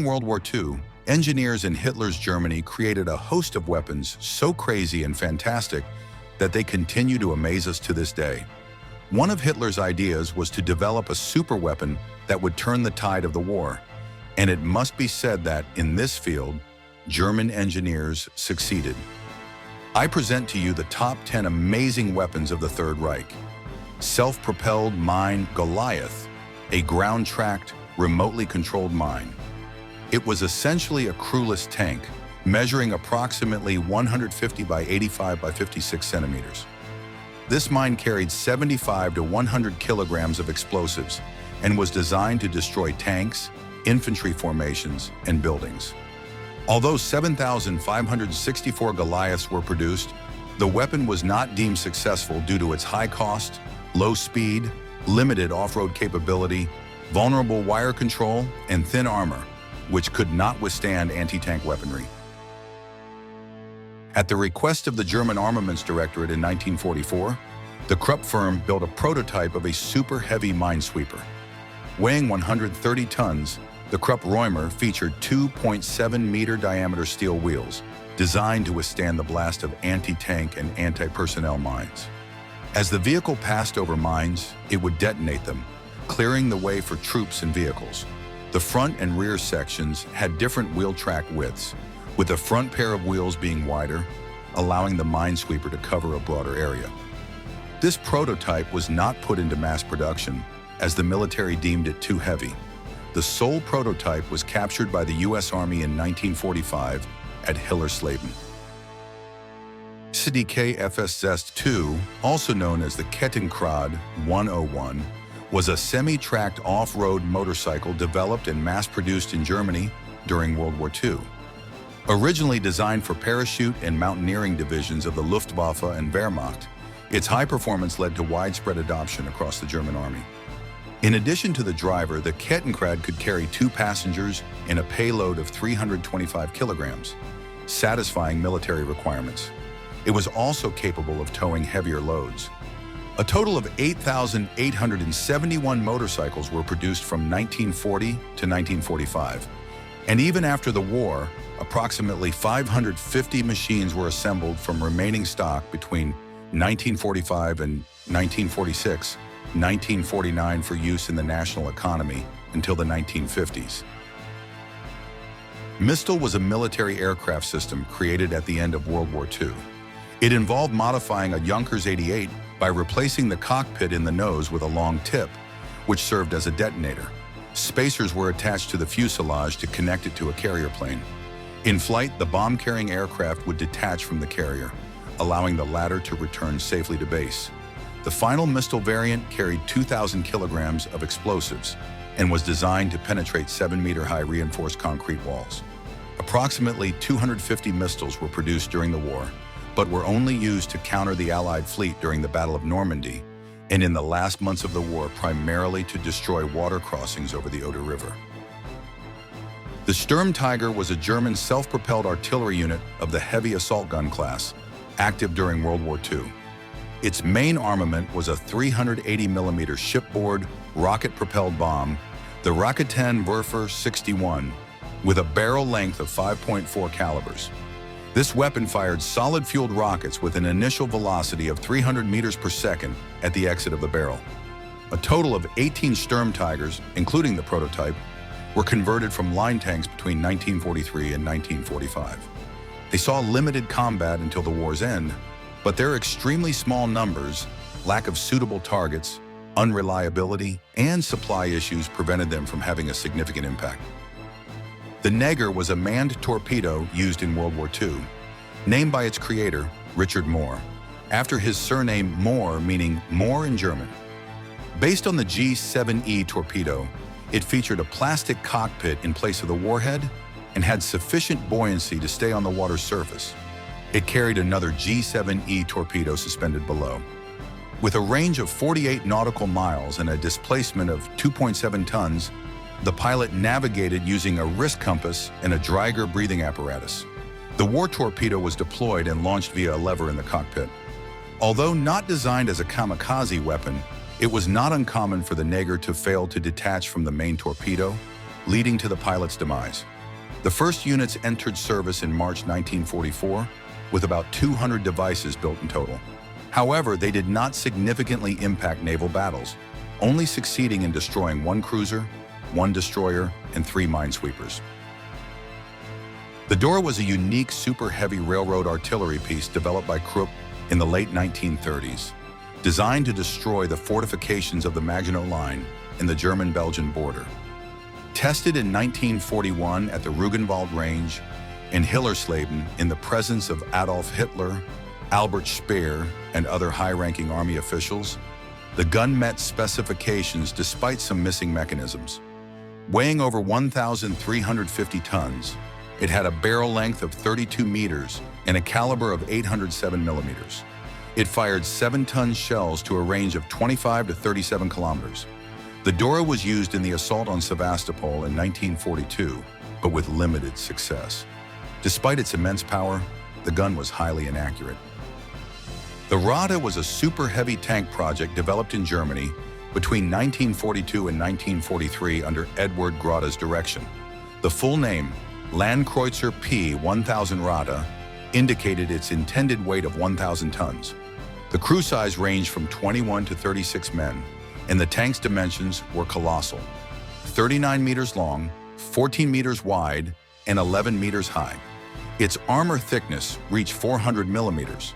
During World War II, engineers in Hitler's Germany created a host of weapons so crazy and fantastic that they continue to amaze us to this day. One of Hitler's ideas was to develop a superweapon that would turn the tide of the war, and it must be said that, in this field, German engineers succeeded. I present to you the top 10 amazing weapons of the Third Reich. Self-propelled mine Goliath, a ground-tracked, remotely controlled mine. It was essentially a crewless tank, measuring approximately 150 by 85 by 56 centimeters. This mine carried 75 to 100 kilograms of explosives and was designed to destroy tanks, infantry formations, and buildings. Although 7,564 Goliaths were produced, the weapon was not deemed successful due to its high cost, low speed, limited off-road capability, vulnerable wire control, and thin armor, which could not withstand anti-tank weaponry. At the request of the German Armaments Directorate in 1944, the Krupp firm built a prototype of a super-heavy minesweeper. Weighing 130 tons, the Krupp Reumer featured 2.7-meter diameter steel wheels, designed to withstand the blast of anti-tank and anti-personnel mines. As the vehicle passed over mines, it would detonate them, clearing the way for troops and vehicles. The front and rear sections had different wheel track widths, with the front pair of wheels being wider, allowing the minesweeper to cover a broader area. This prototype was not put into mass production, as the military deemed it too heavy. The sole prototype was captured by the U.S. Army in 1945 at Hillersleben. CDK FS Zest II, also known as the Kettenkrad 101, was a semi-tracked off-road motorcycle developed and mass-produced in Germany during World War II. Originally designed for parachute and mountaineering divisions of the Luftwaffe and Wehrmacht, its high performance led to widespread adoption across the German army. In addition to the driver, the Kettenkrad could carry 2 passengers and a payload of 325 kilograms, satisfying military requirements. It was also capable of towing heavier loads. A total of 8,871 motorcycles were produced from 1940 to 1945. And even after the war, approximately 550 machines were assembled from remaining stock between 1945 and 1946, 1949 for use in the national economy until the 1950s. Mistel was a military aircraft system created at the end of World War II. It involved modifying a Junkers 88 by replacing the cockpit in the nose with a long tip, which served as a detonator. Spacers were attached to the fuselage to connect it to a carrier plane. In flight, the bomb-carrying aircraft would detach from the carrier, allowing the latter to return safely to base. The final Mistel variant carried 2,000 kilograms of explosives and was designed to penetrate 7-meter-high reinforced concrete walls. Approximately 250 Mistels were produced during the war, but were only used to counter the Allied fleet during the Battle of Normandy, and in the last months of the war primarily to destroy water crossings over the Oder River. The Sturmtiger was a German self-propelled artillery unit of the heavy assault gun class, active during World War II. Its main armament was a 380mm shipboard, rocket-propelled bomb, the Raketenwerfer 61, with a barrel length of 5.4 calibers. This weapon fired solid-fueled rockets with an initial velocity of 300 meters per second at the exit of the barrel. A total of 18 Sturmtigers, including the prototype, were converted from line tanks between 1943 and 1945. They saw limited combat until the war's end, but their extremely small numbers, lack of suitable targets, unreliability, and supply issues prevented them from having a significant impact. The Neger was a manned torpedo used in World War II, named by its creator, Richard Moore, after his surname Moore, meaning Moore in German. Based on the G7E torpedo, it featured a plastic cockpit in place of the warhead and had sufficient buoyancy to stay on the water's surface. It carried another G7E torpedo suspended below. With a range of 48 nautical miles and a displacement of 2.7 tons, the pilot navigated using a wrist compass and a Dreiger breathing apparatus. The war torpedo was deployed and launched via a lever in the cockpit. Although not designed as a kamikaze weapon, it was not uncommon for the Neger to fail to detach from the main torpedo, leading to the pilot's demise. The first units entered service in March 1944, with about 200 devices built in total. However, they did not significantly impact naval battles, only succeeding in destroying 1 cruiser, 1 destroyer, and 3 minesweepers. The Dora was a unique super-heavy railroad artillery piece developed by Krupp in the late 1930s, designed to destroy the fortifications of the Maginot Line in the German-Belgian border. Tested in 1941 at the Rügenwald Range in Hillersleben in the presence of Adolf Hitler, Albert Speer, and other high-ranking Army officials, the gun met specifications despite some missing mechanisms. Weighing over 1,350 tons, it had a barrel length of 32 meters and a caliber of 807 millimeters. It fired 7-ton shells to a range of 25 to 37 kilometers. The Dora was used in the assault on Sevastopol in 1942, but with limited success. Despite its immense power, the gun was highly inaccurate. The Rada was a super-heavy tank project developed in Germany between 1942 and 1943 under Edward Grotta's direction. The full name, Landkreuzer P-1000 Rada, indicated its intended weight of 1,000 tons. The crew size ranged from 21 to 36 men, and the tank's dimensions were colossal: 39 meters long, 14 meters wide, and 11 meters high. Its armor thickness reached 400 millimeters.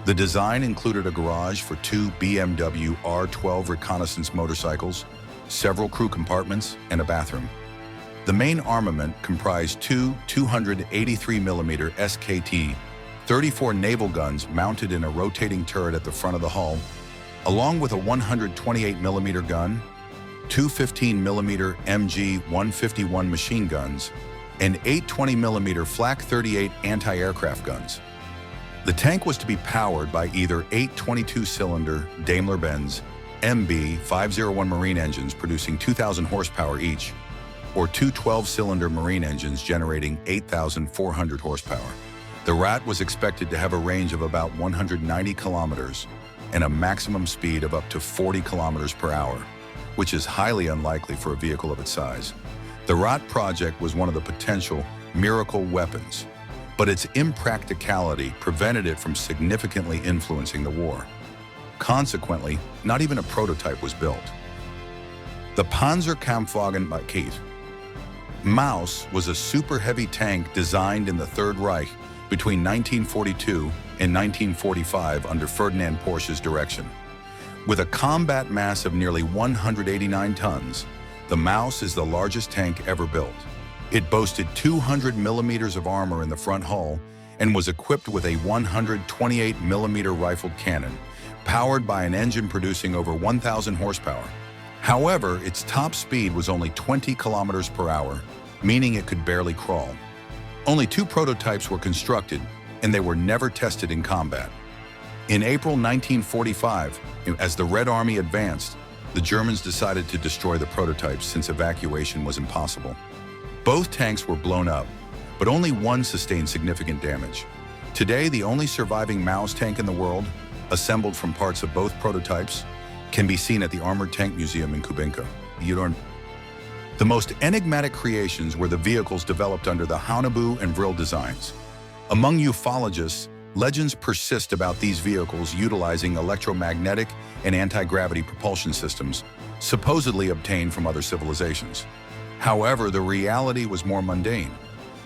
The design included a garage for 2 BMW R12 reconnaissance motorcycles, several crew compartments, and a bathroom. The main armament comprised 2 283mm SKT 34 naval guns mounted in a rotating turret at the front of the hull, along with a 128mm gun, 2 15mm MG-151 machine guns, and 8 20mm Flak 38 anti-aircraft guns. The tank was to be powered by either 8 22-cylinder Daimler-Benz MB-501 marine engines producing 2,000 horsepower each, or 2 12-cylinder marine engines generating 8,400 horsepower. The Rat was expected to have a range of about 190 kilometers and a maximum speed of up to 40 kilometers per hour, which is highly unlikely for a vehicle of its size. The Rat project was one of the potential miracle weapons, but its impracticality prevented it from significantly influencing the war. Consequently, not even a prototype was built. The Panzerkampfwagen Maquette Maus was a super-heavy tank designed in the Third Reich between 1942 and 1945 under Ferdinand Porsche's direction. With a combat mass of nearly 189 tons, the Maus is the largest tank ever built. It boasted 200 millimeters of armor in the front hull and was equipped with a 128 millimeter rifled cannon, powered by an engine producing over 1,000 horsepower. However, its top speed was only 20 kilometers per hour, meaning it could barely crawl. Only 2 prototypes were constructed, and they were never tested in combat. In April 1945, as the Red Army advanced, the Germans decided to destroy the prototypes since evacuation was impossible. Both tanks were blown up, but only one sustained significant damage. Today, the only surviving Maus tank in the world, assembled from parts of both prototypes, can be seen at the Armored Tank Museum in Kubinka. The most enigmatic creations were the vehicles developed under the Hanu and Vril designs. Among ufologists, legends persist about these vehicles utilizing electromagnetic and anti-gravity propulsion systems, supposedly obtained from other civilizations. However, the reality was more mundane.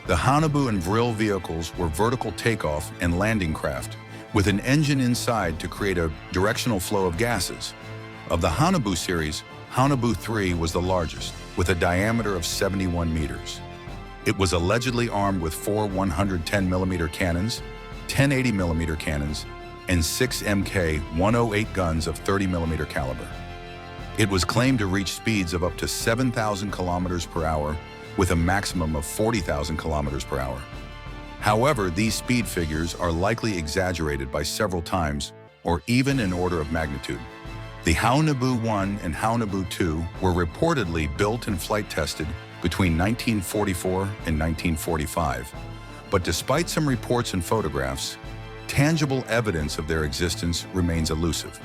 The Hanu and Vril vehicles were vertical takeoff and landing craft, with an engine inside to create a directional flow of gases. Of the Hanu series, Hanu 3 was the largest, with a diameter of 71 meters. It was allegedly armed with 4 110mm cannons, 10 80mm cannons, and 6 Mk-108 guns of 30mm caliber. It was claimed to reach speeds of up to 7,000 kilometers per hour with a maximum of 40,000 kilometers per hour. However, these speed figures are likely exaggerated by several times or even in order of magnitude. The Hanu 1 and Hanu 2 were reportedly built and flight tested between 1944 and 1945, but despite some reports and photographs, tangible evidence of their existence remains elusive.